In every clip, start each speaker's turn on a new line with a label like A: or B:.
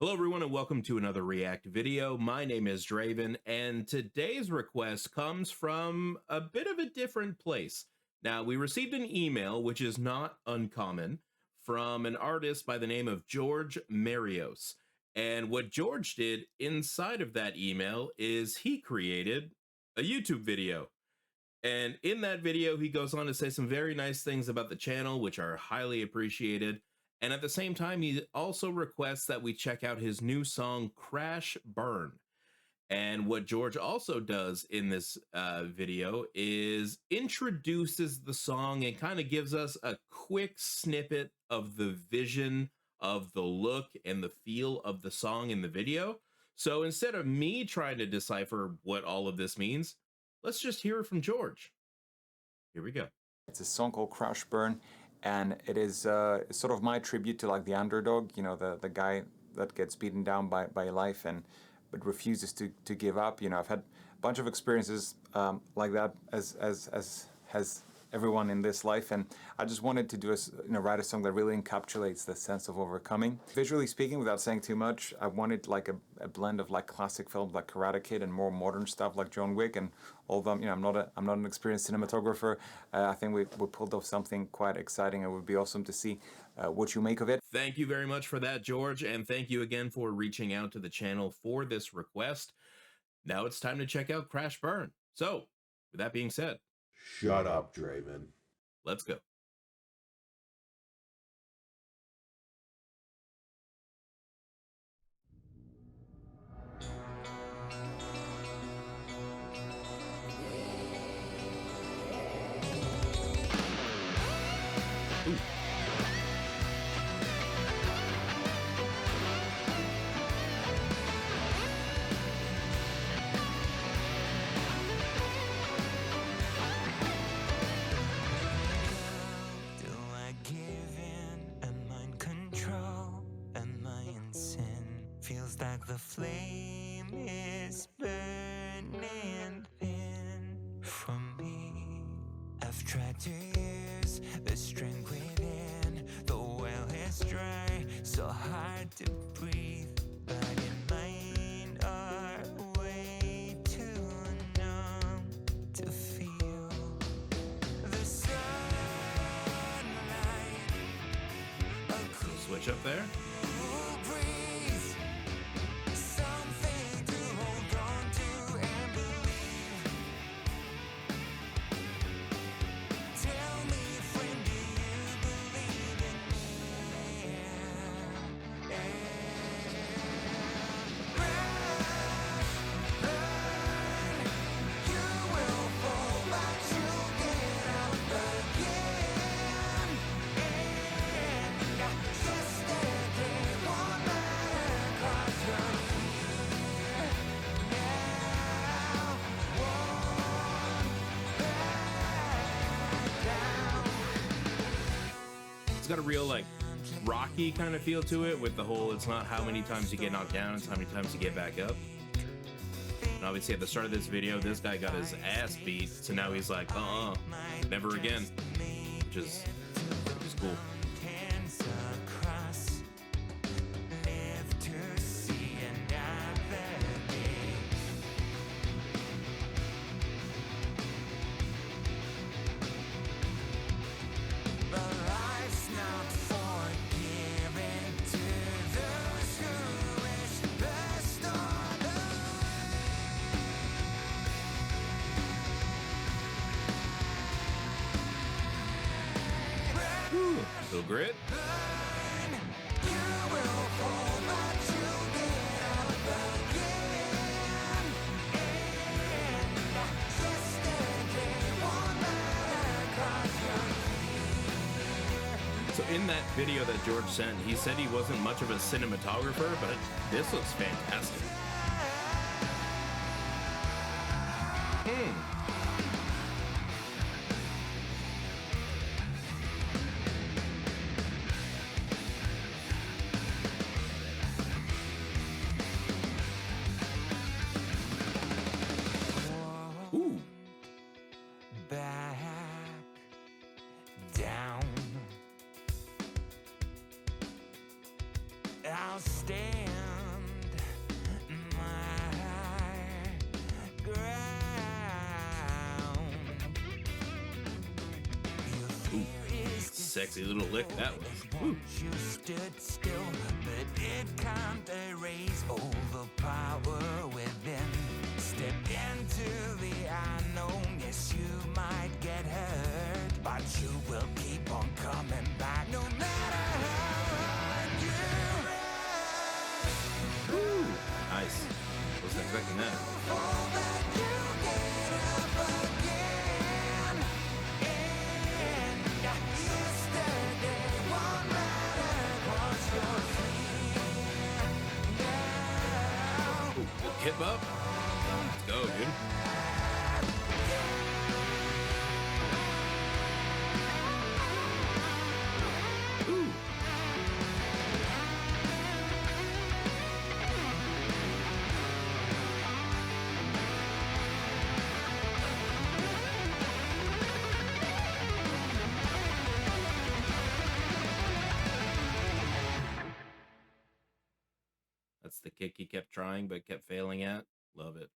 A: Hello everyone and welcome to another React video. My name is Draven and today's request comes from a bit of a different place. Now, we received an email, which is not uncommon, from an artist by the name of George Marios. And what George did inside of that email is he created a YouTube video. And in that video, he goes on to say some very nice things about the channel, which are highly appreciated. And at the same time, he also requests that we check out his new song, Crash Burn. And what George also does in this video is introduces the song and kind of gives us a quick snippet of the vision of the look and the feel of the song in the video. So instead of me trying to decipher what all of this means, let's just hear it from George. Here we go.
B: It's a song called Crash Burn, and it is sort of my tribute to like the underdog, you know, the guy that gets beaten down by life but refuses to give up. You know, I've had a bunch of experiences like that as has everyone in this life, and I just wanted to do write a song that really encapsulates the sense of overcoming. Visually speaking, without saying too much, I wanted like a blend of like classic films like Karate Kid and more modern stuff like John Wick. And although I'm not an experienced cinematographer, I think we pulled off something quite exciting. It would be awesome to see what you make of it.
A: Thank you very much for that, George, and thank you again for reaching out to the channel for this request. Now it's time to check out Crash Burn. So, with that being said,
C: shut up, Draven.
A: Let's go. Ooh.
D: Feels like the flame is burning thin from me. I've tried to use the strength within. The well is dry, so hard to breathe. But your mind are way too numb to feel the sunlight.
A: Switch up there. It's got a real like Rocky kind of feel to it with the whole it's not how many times you get knocked down, it's how many times you get back up. And obviously at the start of this video, this guy got his ass beat, so now he's like, never again, which is cool. Little grit. So in that video that George sent, he said he wasn't much of a cinematographer, but this looks fantastic.
D: Back down. I'll stand
A: sexy little lick that was. Woo.
D: You stood still, but it can't erase all the power within. Step into the unknown, yes, you might get hurt, but you will keep on coming back no matter how hard you run.
A: Woo. Nice. Wasn't expecting that.
D: Fall back, you get up again. And yesterday won't matter 'cause you're free now.
A: Good hip up. Let's go, dude. Ooh. That's the kick he kept trying but kept failing at. Love it.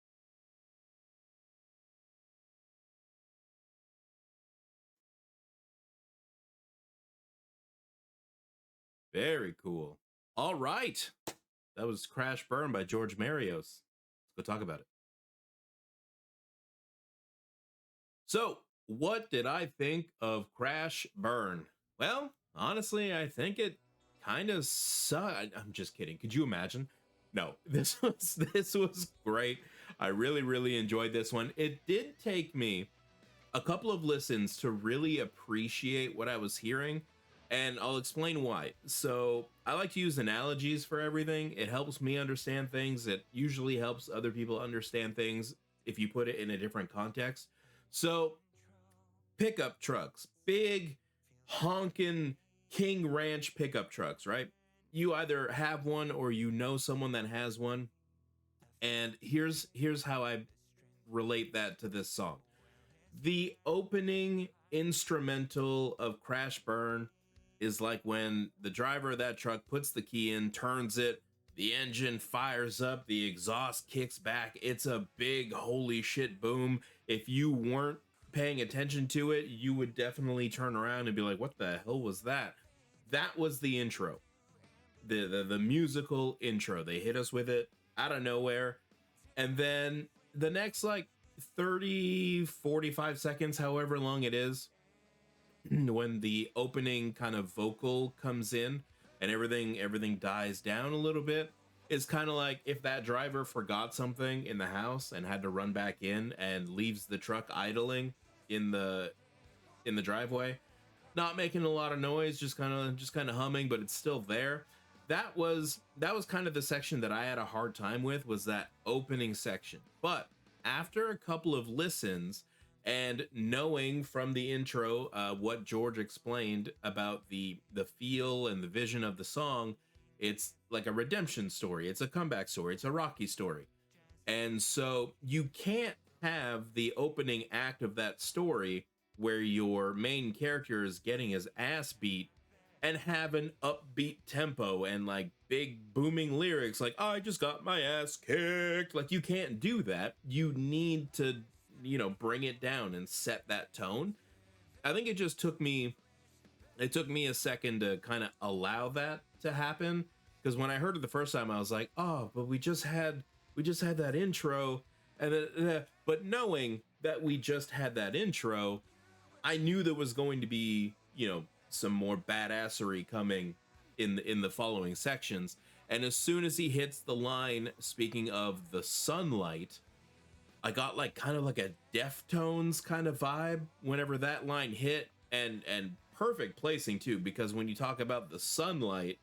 A: Very cool. All right. That was Crash Burn by George Marios. Let's go talk about it. So, what did I think of Crash Burn? Well, honestly, I think it kind of sucked. I'm just kidding. Could you imagine? No, this was great. I really enjoyed this one. It did take me a couple of listens to really appreciate what I was hearing, and I'll explain why. So I like to use analogies for everything. It helps me understand things. It usually helps other people understand things if you put it in a different context. So pickup trucks, big honking King Ranch pickup trucks, right? You either have one or you know someone that has one. And here's how I relate that to this song. The opening instrumental of Crash Burn is like when the driver of that truck puts the key in, turns it, the engine fires up, the exhaust kicks back. It's a big holy shit boom. If you weren't paying attention to it, you would definitely turn around and be like, what the hell was that? That was the intro. The musical intro. They hit us with it out of nowhere. And then the next like 30, 45 seconds, however long it is, when the opening kind of vocal comes in and everything dies down a little bit, it's kind of like if that driver forgot something in the house and had to run back in and leaves the truck idling in the driveway, not making a lot of noise, just kind of humming, but it's still there. That was kind of the section that I had a hard time with, was that opening section. But after a couple of listens and knowing from the intro what George explained about the feel and the vision of the song, it's like a redemption story, it's a comeback story, it's a Rocky story. And so you can't have the opening act of that story where your main character is getting his ass beat and have an upbeat tempo and like big booming lyrics like, I just got my ass kicked. Like, you can't do that. You need to, bring it down and set that tone. I think it took me a second to kind of allow that to happen, because when I heard it the first time, I was like, oh, but we just had that intro. And then, but knowing that we just had that intro, I knew there was going to be, some more badassery coming in the following sections. And as soon as he hits the line, speaking of the sunlight, I got like kind of like a Deftones kind of vibe whenever that line hit, and perfect placing too, because when you talk about the sunlight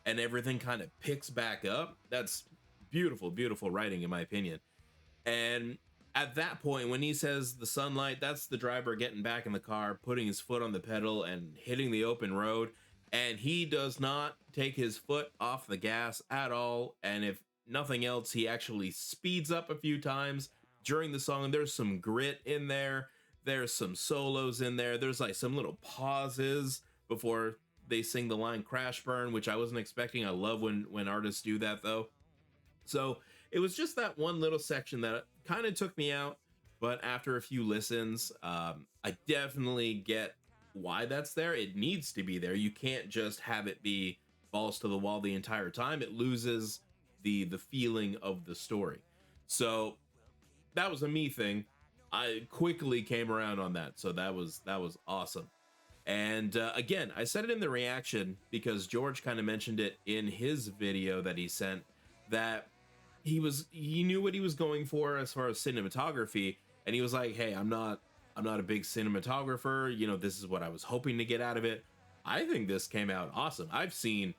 A: and everything kind of picks back up, that's beautiful writing in my opinion. And at that point, when he says the sunlight, that's the driver getting back in the car, putting his foot on the pedal and hitting the open road. And he does not take his foot off the gas at all. And if nothing else, he actually speeds up a few times during the song. There's some grit in there. There's some solos in there. There's like some little pauses before they sing the line Crash Burn, which I wasn't expecting. I love when artists do that though. So it was just that one little section that kind of took me out, but after a few listens, I definitely get why that's there. It needs to be there. You can't just have it be balls to the wall the entire time. It loses the feeling of the story. So that was a me thing. I quickly came around on that, so that was awesome. And again, I said it in the reaction because George kind of mentioned it in his video that he sent, that he knew what he was going for as far as cinematography, and he was like, hey, I'm not a big cinematographer, you know, this is what I was hoping to get out of it. I think this came out awesome. I've seen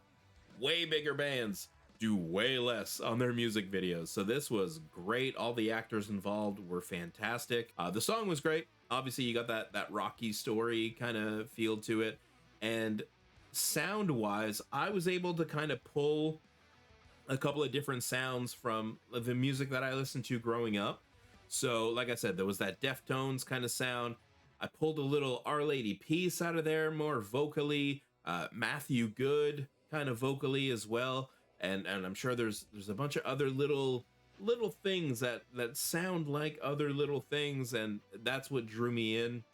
A: way bigger bands do way less on their music videos, so this was great. All the actors involved were fantastic. The song was great. Obviously, you got that rocky story kind of feel to it, and sound wise, I was able to kind of pull a couple of different sounds from the music that I listened to growing up. So, like I said, there was that Deftones kind of sound. I pulled a little Our Lady Peace out of there, more vocally. Matthew Good kind of vocally as well, and I'm sure there's a bunch of other little things that sound like other little things, and that's what drew me in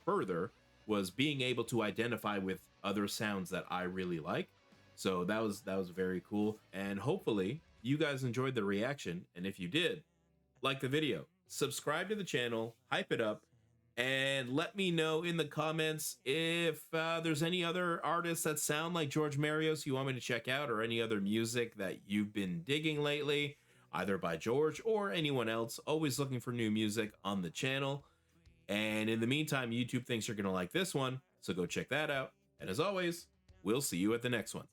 A: further, was being able to identify with other sounds that I really like. So that was very cool, and hopefully you guys enjoyed the reaction. And if you did, like the video, subscribe to the channel, hype it up, and let me know in the comments if there's any other artists that sound like George Marios you want me to check out, or any other music that you've been digging lately, either by George or anyone else. Always looking for new music on the channel. And in the meantime, YouTube thinks you're going to like this one, so go check that out. And as always, we'll see you at the next one.